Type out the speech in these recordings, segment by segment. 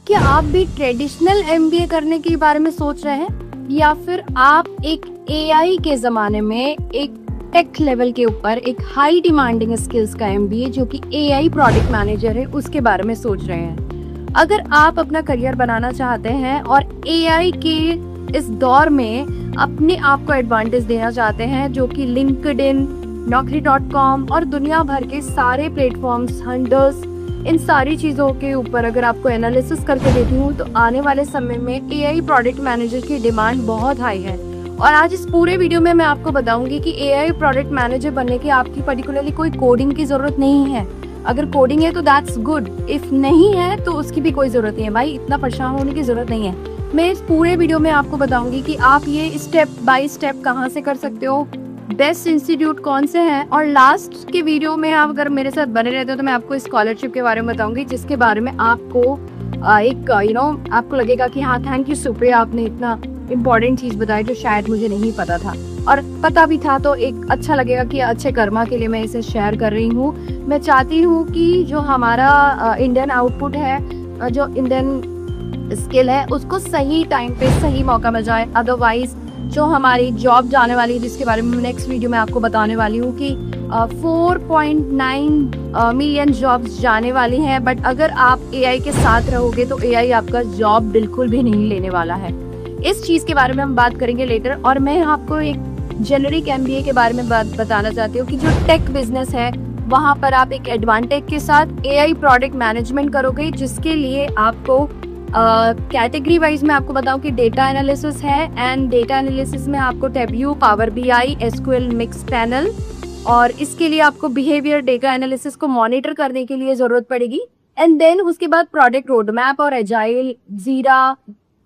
क्या आप भी ट्रेडिशनल एमबीए करने के बारे में सोच रहे हैं, या फिर आप एक एआई के ज़माने में एक टेक लेवल के ऊपर एक हाई डिमांडिंग स्किल्स का एमबीए जो कि एआई प्रोडक्ट मैनेजर है उसके बारे में सोच रहे हैं? अगर आप अपना करियर बनाना चाहते हैं और एआई के इस दौर में अपने आप को एडवांटेज देना चाहते हैं, जो कि लिंक्डइन, Naukri.com और दुनिया भर के सारे प्लेटफॉर्म्स, हंडर्स, इन सारी चीज़ों के ऊपर अगर आपको एनालिसिस करके देती हूँ तो आने वाले समय में एआई प्रोडक्ट मैनेजर की डिमांड बहुत हाई है। और आज इस पूरे वीडियो में मैं आपको बताऊंगी कि एआई प्रोडक्ट मैनेजर बनने की आपकी पर्टिकुलरली कोई कोडिंग की ज़रूरत नहीं है। अगर कोडिंग है तो दैट्स गुड, इफ़ नहीं है तो उसकी भी कोई ज़रूरत नहीं है। भाई, इतना परेशान होने की ज़रूरत नहीं है। मैं इस पूरे वीडियो में आपको बताऊंगी कि आप ये स्टेप बाय स्टेप कहाँ से कर सकते हो, बेस्ट इंस्टीट्यूट कौन से हैं, और लास्ट के वीडियो में आप अगर मेरे साथ बने रहते हो तो मैं आपको स्कॉलरशिप के बारे में बताऊंगी, जिसके बारे में आपको एक आपको लगेगा कि हाँ, थैंक यू सुप्रिया, आपने इतना इम्पोर्टेंट चीज़ बताई जो शायद मुझे नहीं पता था, और पता भी था तो एक अच्छा लगेगा कि अच्छे कर्मा के लिए मैं इसे शेयर कर रही हूँ। मैं चाहती हूँ कि जो हमारा इंडियन आउटपुट है, जो इंडियन स्किल है, उसको सही टाइम पे सही मौका मिल जाए। अदरवाइज जो हमारी जॉब जाने वाली है, जिसके बारे में नेक्स्ट वीडियो में आपको बताने वाली हूँ कि 4.9 मिलियन जॉब्स जाने वाली हैं, बट अगर आप एआई के साथ रहोगे तो एआई आपका जॉब बिल्कुल भी नहीं लेने वाला है। इस चीज़ के बारे में हम बात करेंगे लेटर। और मैं आपको एक जेनरिक एमबीए के बारे में बताना चाहती हूँ कि जो टेक बिजनेस है वहाँ पर आप एक एडवांटेज के साथ एआई प्रोडक्ट मैनेजमेंट करोगे, जिसके लिए आपको कैटेगरी वाइज में आपको बताऊं कि डेटा एनालिसिस है, एंड डेटा एनालिसिस में आपको tableau, power BI, SQL mix panel, और इसके लिए आपको बिहेवियर डेटा एनालिसिस को मॉनिटर करने के लिए जरूरत पड़ेगी। एंड देन उसके बाद प्रोडक्ट रोड मैप और एजाइल, जीरा,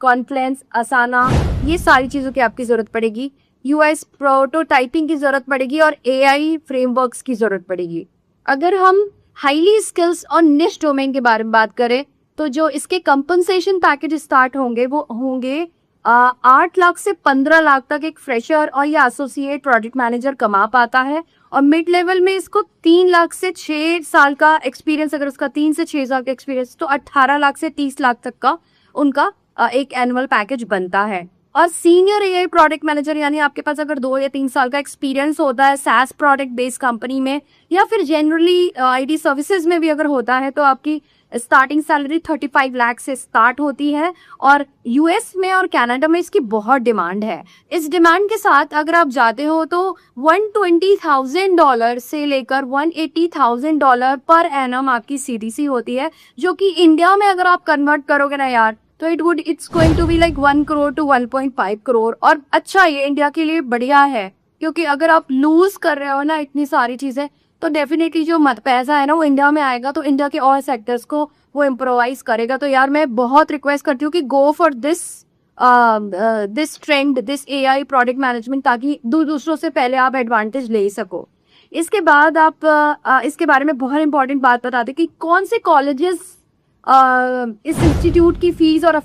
कॉन्फ्लेंस, असाना, ये सारी चीज़ों की आपकी जरूरत पड़ेगी। यूएस प्रोटोटाइपिंग की जरूरत पड़ेगी और एआई फ्रेमवर्क्स की जरूरत पड़ेगी। अगर हम हाईली स्किल्स और निश डोमेन के बारे में बात करें तो जो इसके कंपनसेशन पैकेज स्टार्ट होंगे वो होंगे 8 लाख से 15 लाख तक एक फ्रेशर और या एसोसिएट प्रोजेक्ट मैनेजर कमा पाता है। और मिड लेवल में इसको 3 लाख से 6 साल का एक्सपीरियंस, अगर उसका 3 से 6 साल का एक्सपीरियंस, तो 18 लाख से 30 लाख तक का उनका एक एनुअल पैकेज बनता है। और सीनियर एआई प्रोडक्ट मैनेजर, यानी आपके पास अगर 2 या 3 साल का एक्सपीरियंस होता है SaaS प्रोडक्ट बेस्ड कंपनी में, या फिर जनरली आईटी सर्विसेज में भी अगर होता है, तो आपकी स्टार्टिंग सैलरी 35 लाख से स्टार्ट होती है। और यूएस में और कनाडा में इसकी बहुत डिमांड है। इस डिमांड के साथ अगर आप जाते हो तो $120,000 से लेकर $180,000 पर एनम आपकी सीटीसी होती है, जो कि इंडिया में अगर आप कन्वर्ट करोगे ना यार, तो it's going to be like 1 crore to 1.5 crore. और अच्छा, ये इंडिया के लिए बढ़िया है, क्योंकि अगर आप लूज कर रहे हो ना इतनी सारी चीजें, तो डेफिनेटली जो पैसा है ना वो इंडिया में आएगा, तो इंडिया के और सेक्टर्स को वो इम्प्रोवाइज करेगा। तो यार मैं बहुत रिक्वेस्ट करती हूँ कि go for this trend, this AI product management, ताकि दूसरों से पहले आप एडवांटेज ले सको। इसके बाद आप इसके बारे में बहुत इंपॉर्टेंट बात बताते कि कौन से कॉलेजेस इस इंस्टीट्यूट की फीस और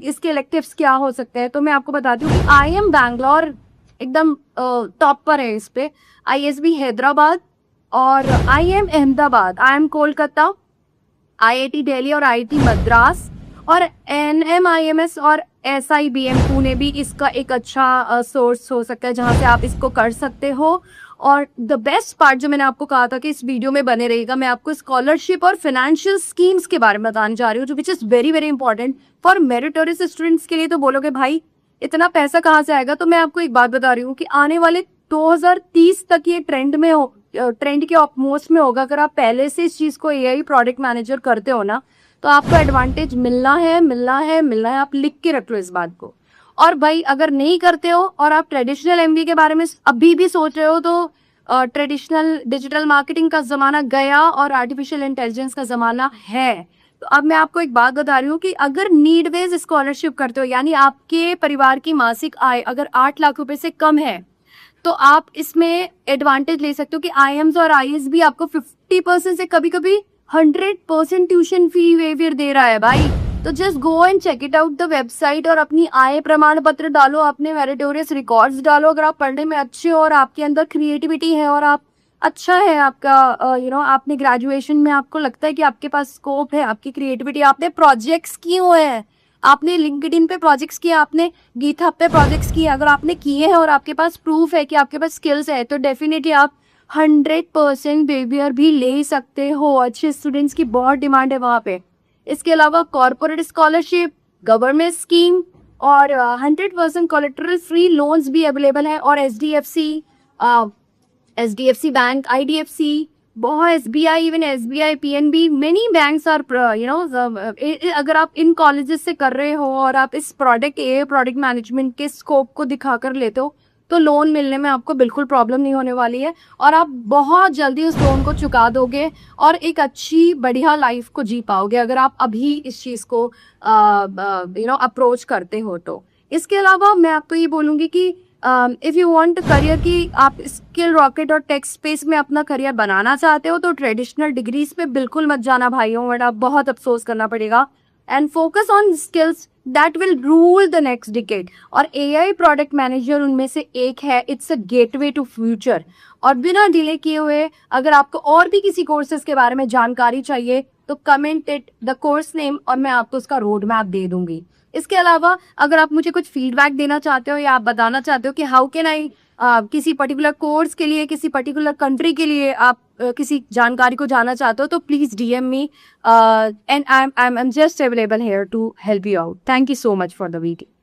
इसके इलेक्टिव्स क्या हो सकते हैं। तो मैं आपको बताती हूँ कि IIM बैंगलोर एकदम टॉप पर है इस पे, ISB हैदराबाद और IIM Ahmedabad, IIM Kolkata, IIT Delhi और IIT मद्रास, और NMIMS और SIBM पुणे भी इसका एक अच्छा सोर्स हो सकता है जहां से आप इसको कर सकते हो। और द बेस्ट पार्ट जो मैंने आपको कहा था कि इस वीडियो में बने रहेगा, मैं आपको स्कॉलरशिप और फाइनेंशियल स्कीम्स के बारे में बताने जा रही हूँ, जो which is very very important for meritorious students के लिए। तो बोलोगे भाई इतना पैसा कहाँ से आएगा, तो मैं आपको एक बात बता रही हूँ कि आने वाले 2030 तक ये ट्रेंड के ऑपमोस्ट में होगा। अगर आप पहले से इस चीज़ को एआई प्रोडक्ट मैनेजर करते हो ना, तो आपको एडवांटेज मिलना है। आप लिख के रख लो इस बात को। और भाई, अगर नहीं करते हो और आप ट्रेडिशनल एमबीए के बारे में अभी भी सोच रहे हो, तो ट्रेडिशनल डिजिटल मार्केटिंग का ज़माना गया और आर्टिफिशियल इंटेलिजेंस का ज़माना है। तो अब मैं आपको एक बात बता रही हूँ कि अगर नीड बेस्ड स्कॉलरशिप करते हो, यानी आपके परिवार की मासिक आय अगर 8 लाख रुपए से कम है, तो आप इसमें एडवांटेज ले सकते हो कि IIMs और ISB आपको 50% से कभी कभी 100% ट्यूशन फी वेवियर दे रहा है भाई। तो just go and check it out the website, और अपनी आय प्रमाण पत्र डालो, अपने मेरिटोरियस रिकॉर्ड्स डालो। अगर आप पढ़ने में अच्छे हो और आपके अंदर क्रिएटिविटी है और आप अच्छा है आपका, आपने ग्रेजुएशन में आपको लगता है कि आपके पास स्कोप है, आपकी क्रिएटिविटी, आपने प्रोजेक्ट्स किए हुए हैं, आपने लिंक्डइन पे प्रोजेक्ट्स किए, आपने गीटहब पे प्रोजेक्ट्स किए, अगर आपने किए हैं और आपके पास प्रूफ है कि आपके पास स्किल्स है, तो डेफिनेटली आप 100% बेबियर भी ले सकते हो। अच्छे स्टूडेंट्स की बहुत डिमांड है वहाँ पे। इसके अलावा कॉर्पोरेट स्कॉलरशिप, गवर्नमेंट स्कीम और 100% कोलेटरल फ्री लोन्स भी अवेलेबल है। और H D F C bank, IDFC, बहुत SBI, even SBI, PNB, many banks are अगर आप इन कॉलेजेस से कर रहे हो और आप इस प्रोडक्ट मैनेजमेंट के स्कोप को दिखाकर लेते हो, तो लोन मिलने में आपको बिल्कुल प्रॉब्लम नहीं होने वाली है और आप बहुत जल्दी उस लोन को चुका दोगे और एक अच्छी बढ़िया लाइफ को जी पाओगे अगर आप अभी इस चीज़ को अप्रोच करते हो तो। इसके अलावा मैं आपको ये बोलूँगी कि इफ़ यू वांट करियर की आप स्किल रॉकेट और टेक स्पेस में अपना करियर बनाना चाहते हो, तो ट्रेडिशनल डिग्रीज पे बिल्कुल मत जाना भाइयों, वरना बहुत अफसोस करना पड़ेगा। And focus on skills that will rule the next decade. और AI प्रोडक्ट मैनेजर उनमें से एक है। It's a gateway to future. और बिना डिले किए हुए, अगर आपको और भी किसी कोर्सेज के बारे में जानकारी चाहिए तो comment it the course name और मैं आपको उसका रोड मैप दे दूंगी। इसके अलावा अगर आप मुझे कुछ फीडबैक देना चाहते हो या आप बताना चाहते हो कि हाउ कैन आई किसी पर्टिकुलर कोर्स के लिए, किसी पर्टिकुलर कंट्री के लिए आप किसी जानकारी को जानना चाहते हो, तो please DM me and I am just available here to help you out. Thank you so much for the video.